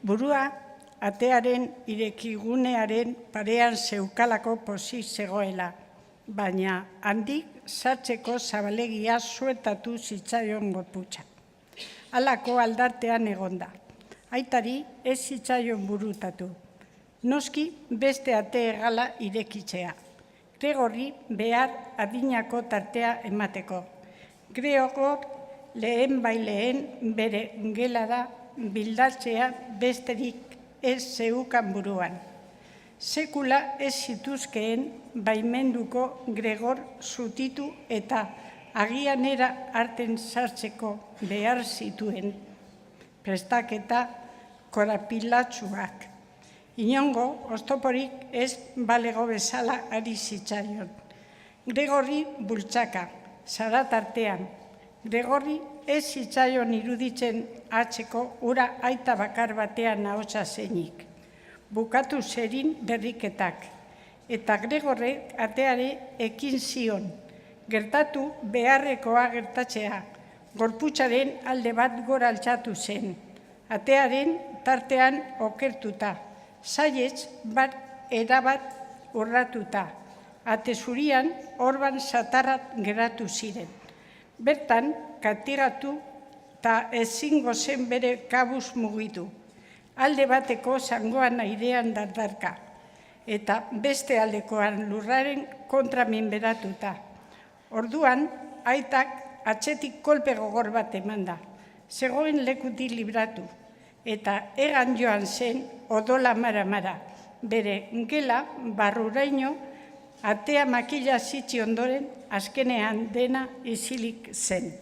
Burua atearen irekigunearen parean zeukalako pozik zegoela, baina handik sartzeko zabalegia suetatu zitzaion gorputza. Halako aldartean egonda. Aitari ez zitzaion burutatu. Noski beste ate egala irekitzea. Gregori behar adinako tartea emateko. Gregor lehen baileen bere gelara bildatzea besterik ez zeukan buruan. Sekula ez zituzkeen baimenduko Gregor zutitu eta agianera arten sartzeko behar zituen prestaketa korapilatsuak. Inongo oztoporik ez balego bezala ari zitzaion. Gregori bultzaka, zaratartean. Gregori ez zitzaion iruditzen atzeko ura aita bakar batean ahotsa zenik. Bukatu zerin berriketak. Eta Gregorrek ateare ekin zion. Gertatu beharrekoa gertatzea. Gorputzaren alde bat gora altxatu zen. Atearen tartean okertuta. Saietz bat erabat urratuta. Ate zurian orban satarrat geratu ziren. Bertan, katigatu eta ezingo zen bere kabuz mugitu. Alde bateko zangoan airean dardarka, eta beste aldekoan lurraren kontra minberatuta. Orduan, aitak atzetik kolpe gogor bat emanda. Zegoen lekutik libratu, eta egan joan zen odola mara-mara. Bere gela barruraino atea makila zitzi ondoren azkenean dena isilik zen.